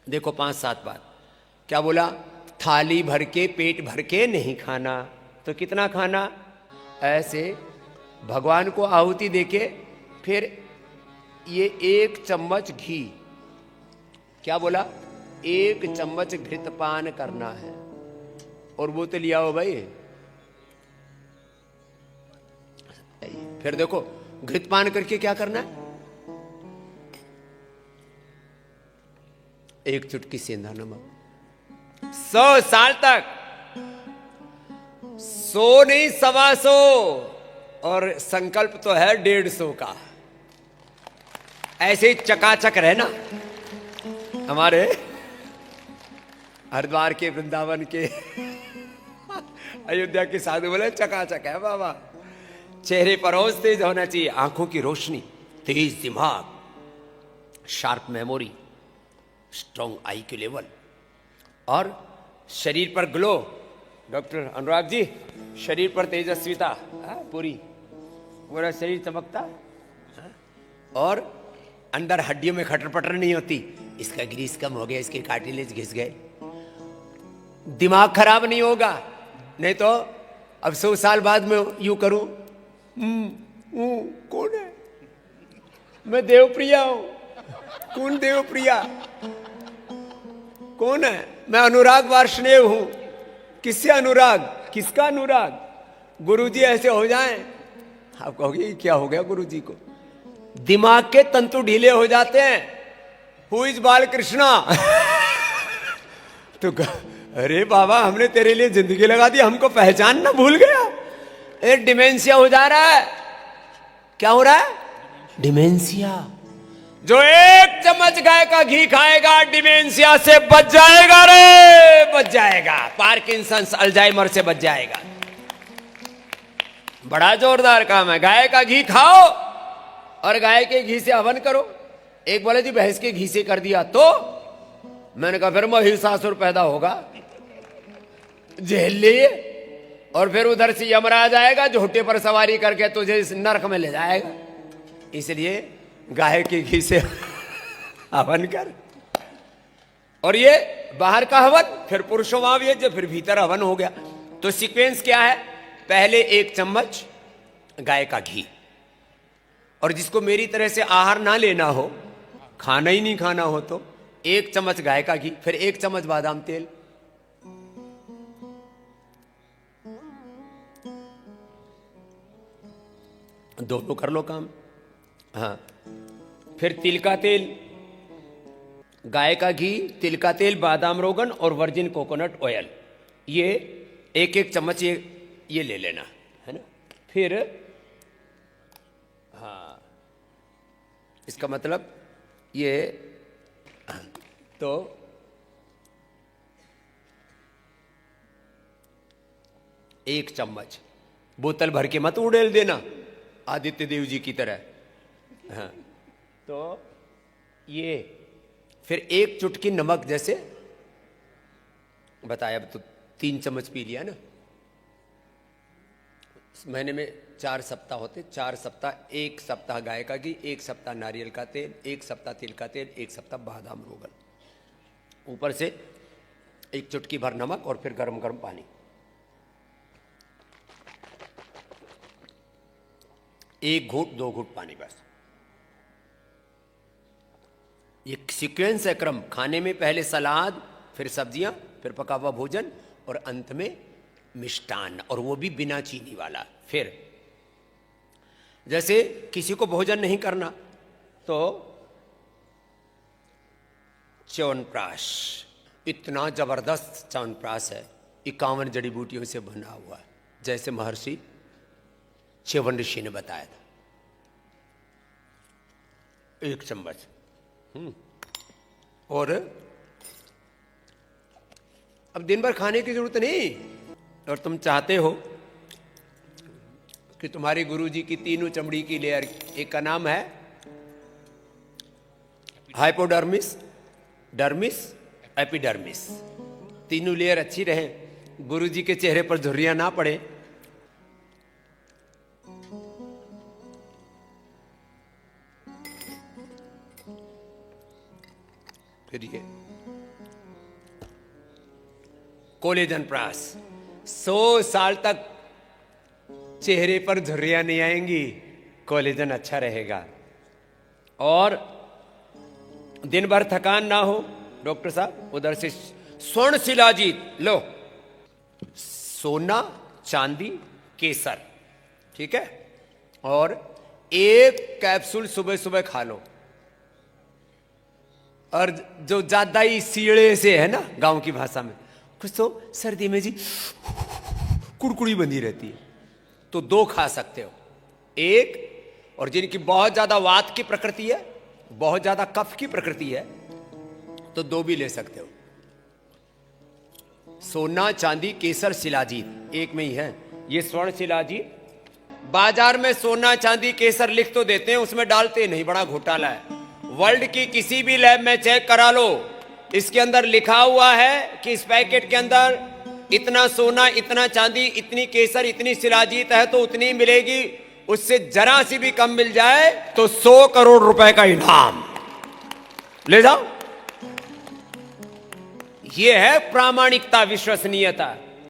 देखो 5-7 बार क्या बोला, थाली भर के पेट भर के नहीं खाना, तो कितना खाना, ऐसे भगवान को आहुति देके फिर ये 1 चम्मच घी, क्या बोला, 1 चम्मच घृतपान करना है। और वो तो लिया हो भाई। फिर देखो घृतपान करके क्या करना है, 1 चुटकी सेंधा नमक। 100 साल तक, 100 नहीं 125, और संकल्प तो है 150 का। ऐसे ही चकाचक रहना। हमारे हरिद्वार के, वृंदावन के, अयोध्या के साधु बोले चकाचक है बाबा। चेहरे पर रोज तेज होना चाहिए, आंखों की रोशनी, तेज दिमाग, sharp memory, strong IQ level, और शरीर पर ग्लो। डॉक्टर अनुराग जी, शरीर पर तेजस्विता पूरी, पूरा शरीर चमकता, और अंदर हड्डियों में खटर-पटर नहीं होती, इसका ग्रीस कम हो गया, इसके कार्टिलेज घिस गए। दिमाग खराब नहीं होगा, नहीं तो अब 100 साल बाद में यूं करूं, कौन है, मैं देवप्रिया हूं। कौन देवप्रिया, कौन है, मैं अनुराग वार्ष्णेय हूं। किससे अनुराग, किसका अनुराग। गुरुजी ऐसे हो जाएं, आप कहोगे क्या हो गया गुरुजी को, दिमाग के तंतु ढीले हो जाते हैं। हु इज बालकृष्णा तो अरे बाबा, हमने तेरे लिए जिंदगी लगा दी, हमको पहचान ना भूल गया। एक डिमेंशिया हो जा रहा है। क्या हो रहा है, डिमेंशिया। जो 1 चम्मच गाय का घी खाएगा डिमेंशिया से बच जाएगा रे, बच जाएगा। पार्किंसंस, अल्जाइमर से बच जाएगा। बड़ा जोरदार काम है। गाय का घी खाओ और गाय के घी से हवन करो। एक बोले जी भैंस के घी से कर दिया तो, मैंने कहा फिर महिषासुर पैदा होगा, झेल लिए, और फिर उधर से यमराज आएगा, झोटे पर सवारी करके तुझे इस नरक में ले जाएगा। इसलिए गाय के घी से हवन कर। और ये बाहर का हवन, फिर पुरुषोमाव यज्ञ, फिर भीतर हवन हो गया। तो सीक्वेंस क्या है, पहले 1 चम्मच गाय का घी, और जिसको मेरी तरह से आहार ना लेना हो, खाना ही नहीं खाना हो, तो 1 चम्मच गाय का घी, फिर 1 चम्मच बादाम तेल, दोनों कर लो काम। हाँ, फिर तिल का तेल, गाय का घी, तिल का तेल, बादाम रोगन और वर्जिन कोकोनट ऑयल, ये 1-1 चम्मच ये ले लेना है ना। फिर हाँ, इसका मतलब ये, तो एक चम्मच, बोतल भर के मत उड़ेल देना आदित्य देव जी की तरह। हाँ, तो ये फिर 1 चुटकी नमक, जैसे बताया, अब तो 3 चम्मच पी लिया ना। महीने में 4 सप्ताह होते, 4 सप्ताह, 1 सप्ताह गाय का घी, 1 सप्ताह नारियल का तेल, 1 सप्ताह तिल का तेल, 1 सप्ताह बादाम रोगन, ऊपर से 1 चुटकी भर नमक, और फिर गरम गरम पानी। 1 घूंट 2 घूंट पानी बस। ये सीक्वेंस है, क्रम। खाने में पहले सलाद, फिर सब्जियां, फिर पका हुआ भोजन, और अंत में मिष्टान्न, और वो भी बिना चीनी वाला। फिर जैसे किसी को भोजन नहीं करना तो च्यवनप्राश, इतना जबरदस्त च्यवनप्राश है, 51 जड़ी बूटियों से बना हुआ है, जैसे महर्षि च्यवन ऋषि ने बताया था। 1 चम्मच। और अब दिन भर खाने की जरूरत नहीं, और तुम चाहते हो कि तुम्हारे गुरुजी की तीनों चमड़ी की लेयर, एक का नाम है हाइपोडर्मिस, डर्मिस, एपिडर्मिस, तीनों लेयर अच्छी रहे, गुरुजी के चेहरे पर झुर्रियां ना पड़े, फिर ये कोलेजन प्लस। 100 साल तक चेहरे पर झुर्रियां नहीं आएंगी, कोलेजन अच्छा रहेगा। और दिन भर थकान ना हो, डॉक्टर साहब उधर से स्वर्ण शिलाजीत लो, सोना चांदी केसर, ठीक है, और एक कैप्सूल सुबह सुबह खा लो। और जो ज्यादा ही सीड़े से है ना, गांव की भाषा में, कुछ तो सर्दी में जी कुड़कुड़ी बंधी रहती है, तो 2 खा सकते हो। एक, और जिनकी बहुत ज्यादा वात की प्रकृति है, बहुत ज्यादा कफ की प्रकृति है, तो 2 भी ले सकते हो। सोना चांदी केसर शिलाजीत एक में ही है। ये स्वर्ण शिलाजीत बाजार में सोना चांदी केसर लिख तो देते हैं, उसमें डालते नहीं, बड़ा घोटाला है। वर्ल्ड की किसी भी लैब में चेक करा लो, इसके अंदर लिखा हुआ है कि इस पैकेट के अंदर इतना सोना, इतना चांदी, इतनी केसर, इतनी शिलाजीत है तो उतनी मिलेगी। उससे जरा सी भी कम मिल जाए तो 100 करोड़ रुपए का इनाम ले जाओ। यह है प्रामाणिकता, विश्वसनीयता।